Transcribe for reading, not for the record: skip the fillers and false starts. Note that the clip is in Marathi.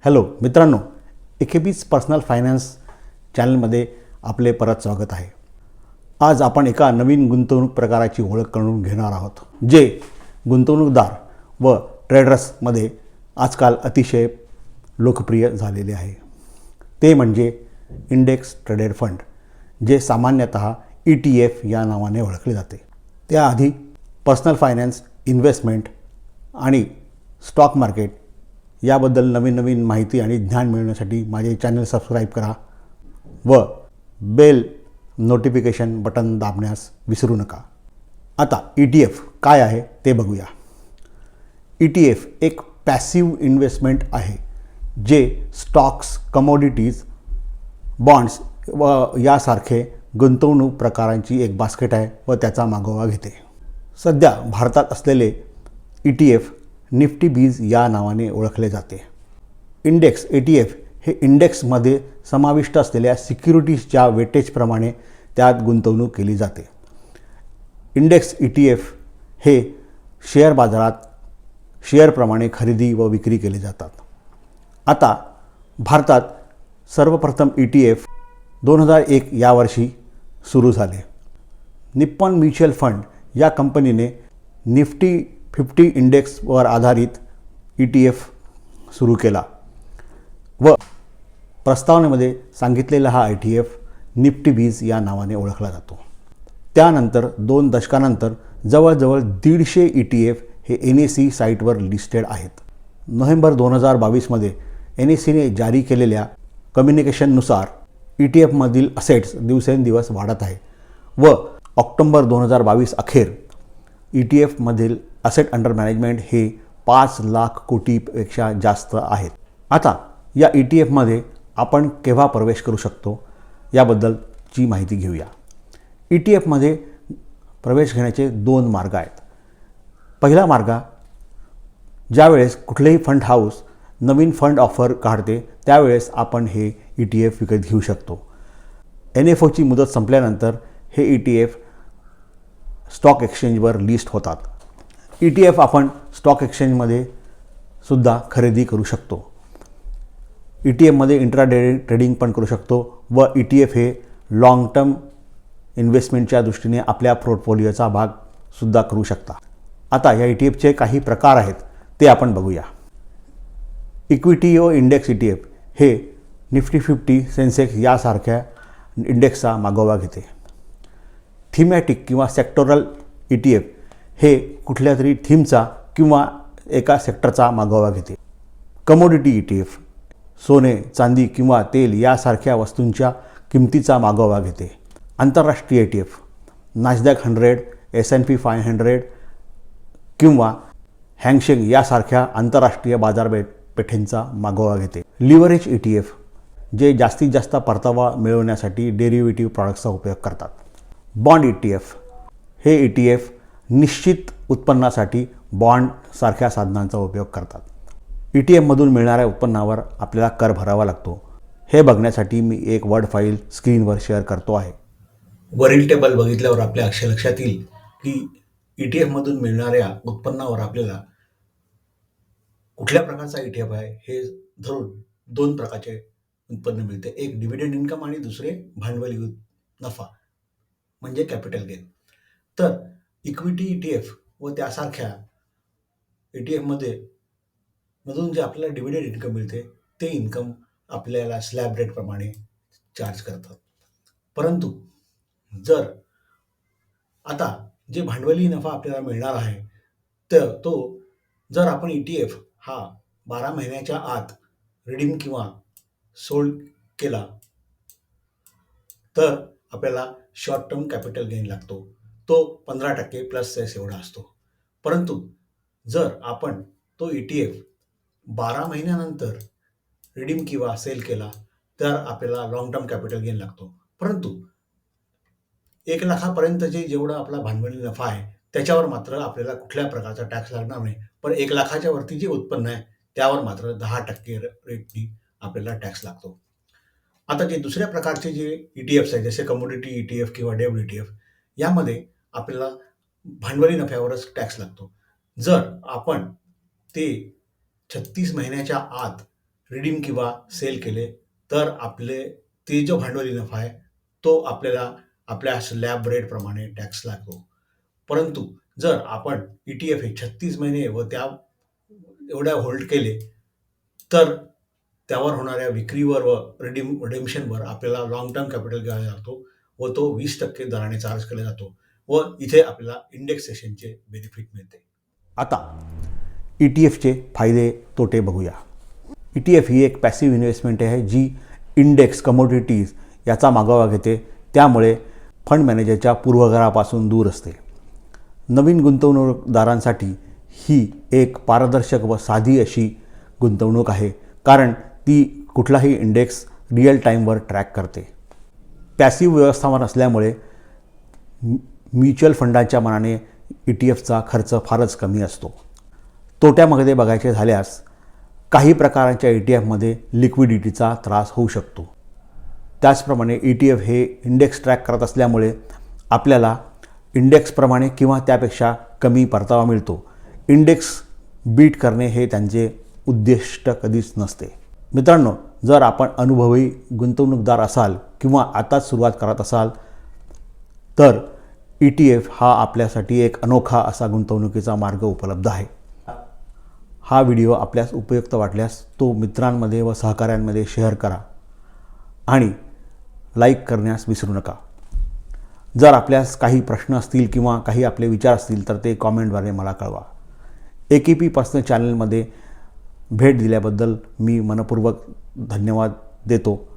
हॅलो मित्रांनो, एकेबीज पर्सनल फायनान्स चॅनलमध्ये आपले परत स्वागत आहे. आज आपण एका नवीन गुंतवणूक प्रकाराची ओळख करून घेणार आहोत, जे गुंतवणूकदार व ट्रेडर्समध्ये आजकाल अतिशय लोकप्रिय झालेले आहे. ते म्हणजे इंडेक्स ट्रेडेड फंड, जे सामान्यतः ETF या नावाने ओळखले जाते. त्याआधी पर्सनल फायनान्स, इन्व्हेस्टमेंट आणि स्टॉक मार्केट याबद्दल नवीन नवीन माहिती आणि ज्ञान मिळवण्यासाठी माझे चॅनल सबस्क्राईब करा व बेल नोटिफिकेशन बटन दाबण्यास विसरू नका. आता ETF काय आहे ते बघूया. ETF एक पॅसिव्ह इन्व्हेस्टमेंट आहे, जे स्टॉक्स, कमोडिटीज, बॉन्ड्स व यासारखे गुंतवणूक प्रकारांची एक बास्केट आहे व त्याचा मागोवा घेते. सध्या भारतात असलेले ETF निफ्टी बीज या नावाने ओळखले जाते. इंडेक्स ETF हे इंडेक्समध्ये समाविष्ट असलेल्या सिक्युरिटीजच्या वेटेजप्रमाणे त्यात गुंतवणूक केली जाते. इंडेक्स ETF हे शेअर बाजारात शेअरप्रमाणे खरेदी व विक्री केले जातात. आता भारतात सर्वप्रथम ETF 2001 या वर्षी सुरू झाले. निप्पॉन म्युच्युअल फंड या कंपनीने निफ्टी 50 इंडेक्सवर आधारित ETF सुरू केला व प्रस्तावनेमध्ये सांगितलेला हा ETF निफ्टी बीज या नावाने ओळखला जातो. त्यानंतर 2 दशकानंतर जवळजवळ 150 ETF हे NSE साईटवर लिस्टेड आहेत. नोव्हेंबर 2022मध्ये NSEने जारी केलेल्या कम्युनिकेशननुसार ETFमधील असेट्स दिवसेंदिवस वाढत आहे व ऑक्टोबर 2022 अखेर ETFमधील असेट अंडर मॅनेजमेंट हे 5 लाख कोटीपेक्षा जास्त आहेत. आता या ETFमध्ये आपण केव्हा प्रवेश करू शकतो याबद्दलची माहिती घेऊया. ETFमध्ये प्रवेश घेण्याचे 2 मार्ग आहेत. पहिला मार्ग, ज्यावेळेस कुठलेही फंड हाऊस नवीन फंड ऑफर काढते त्यावेळेस आपण हे ETF विकत घेऊ शकतो. NFOची मुदत संपल्यानंतर हे ETF स्टॉक एक्सचेंजवर लिस्ट होतात. ETF आपण स्टॉक एक्सचेंजमध्ये सुद्धा खरेदी करू शकतो. ETFमध्ये इंट्राडे ट्रेडिंग पण करू शकतो व ETF हे लाँग टर्म इन्व्हेस्टमेंटच्या दृष्टीने आपल्या पोर्टफोलिओचा भागसुद्धा करू शकता. आता या ETFचे काही प्रकार आहेत ते आपण बघूया. इक्विटी व इंडेक्स ETF हे निफ्टी 50, सेन्सेक्स यासारख्या इंडेक्सचा मागोवा घेते. थीमॅटिक किंवा सेक्टोरल ETF हे कुठल्या तरी थीमचा किंवा एका सेक्टरचा मागोवा घेते. कमोडिटी ETF सोने, चांदी किंवा तेल यासारख्या वस्तूंच्या किमतीचा मागोवा घेते. आंतरराष्ट्रीय ETF नॅस्डॅक 100, S&P 500 किंवा हँगसेंग यासारख्या आंतरराष्ट्रीय बाजारपेठेंचा मागोवा घेते. लिव्हरेज ETF जे जास्तीत जास्त परतावा मिळवण्यासाठी डेरिव्हेटिव्ह प्रॉडक्ट्सचा उपयोग करतात. बॉन्ड ETF हे ETF निश्चित उत्पन्नासाठी बॉन्डसारख्या साधनांचा उपयोग करतात. ETFमधून मिळणाऱ्या उत्पन्नावर आपल्याला कर भरावा लागतो. हे बघण्यासाठी मी एक वर्ड फाईल स्क्रीनवर शेअर करतो आहे. वरील टेबल बघितल्यावर आपल्या लक्षात येईल की ETFमधून मिळणाऱ्या उत्पन्नावर आपल्याला कुठल्या प्रकारचा ETF आहे हे धरून 2 प्रकारचे उत्पन्न मिळते. एक डिव्हिडंड इन्कम आणि दुसरे भांडवली नफा म्हणजे कॅपिटल गेन. तर इक्विटी ETF व त्यासारख्या ETFमध्ये मधून जे आपल्याला डिव्हिडंड इन्कम मिळते ते इन्कम आपल्याला स्लॅब रेटप्रमाणे चार्ज करतात. परंतु जर आता जे भांडवली नफा आपल्याला मिळणार आहे तर तो जर आपण ETF हा 12 महिन्याच्या आत रिडीम किंवा सोल्ड केला तर आपल्याला शॉर्ट टर्म कॅपिटल गेन लागतो. तो 15% प्लस सेस एवढा असतो. परंतु जर आपण तो ETF 12 महिन्यानंतर रिडीम किंवा सेल केला तर आपल्याला लॉंग टर्म कॅपिटल गेन लागतो. परंतु 1 लाखापर्यंतचे जेवढा आपला भांडवली नफा आहे त्याच्यावर मात्र आपल्याला कुठल्या प्रकारचा टॅक्स लागणार नाही. पण 1 लाखाच्या वरती जे उत्पन्न आहे त्यावर मात्र 10% रेटनी आपल्याला टॅक्स लागतो. आता जे दुसऱ्या प्रकारचे जे ETFs आहेत जसे कमोडिटी ETF किंवा डेब्ट ETF यामध्ये आपल्याला भांडवली नफ्यावरच टॅक्स लागतो. जर आपण ते 36 महिन्याच्या आत रिडीम किंवा सेल केले तर आपले ते जो भांडवली नफा आहे तो आपल्याला आपल्या स्लॅब रेटप्रमाणे टॅक्स लागतो. परंतु जर आपण ETF हे 36 महिने व त्या एवढ्या होल्ड केले तर त्यावर होणाऱ्या विक्रीवर व रिडेम्पशनवर आपल्याला लाँग टर्म कॅपिटल घ्यावा लागतो व तो 20% दराने चार्ज केला जातो व इथे आपल्याला इंडेक्सेशनचे बेनिफिट मिळते. आता ETFचे फायदे तोटे बघूया. ETF ही एक पॅसिव्ह इन्व्हेस्टमेंट आहे जी इंडेक्स कमोडिटीज याचा मागोवा घेते, त्यामुळे फंड मॅनेजरच्या पूर्वग्रहापासून दूर असते. नवीन गुंतवणूकदारांसाठी ही एक पारदर्शक व साधी अशी गुंतवणूक आहे, कारण ती कुठलाही इंडेक्स रिअल टाईमवर ट्रॅक करते. पॅसिव्ह व्यवस्थापन असल्यामुळे म्युच्युअल फंडांच्या मानाने ETFचा खर्च फारच कमी असतो. तोट्यामध्ये बघायचे झाल्यास काही प्रकारांच्या ETFमध्ये लिक्विडिटीचा त्रास होऊ शकतो. त्याचप्रमाणे ETF हे इंडेक्स ट्रॅक करत असल्यामुळे आपल्याला इंडेक्सप्रमाणे किंवा त्यापेक्षा कमी परतावा मिळतो. इंडेक्स बीट करणे हे त्यांचे उद्दिष्ट कधीच नसते. मित्रांनो, जर आपण अनुभवी गुंतवणूकदार असाल किंवा आताच सुरुवात करत असाल तर ETF हा आपल्यासाठी एक अनोखा असा गुंतवणुकीचा मार्ग उपलब्ध आहे. हा व्हिडिओ आपल्यास उपयुक्त वाटल्यास तो मित्रांमध्ये व सहकाऱ्यांमध्ये शेअर करा आणि लाईक करण्यास विसरू नका. जर आपल्यास काही प्रश्न असतील किंवा काही आपले विचार असतील तर ते कॉमेंटद्वारे मला कळवा. AKP पर्सनल चॅनलमध्ये भेट दिल्याबद्दल मी मनपूर्वक धन्यवाद देतो.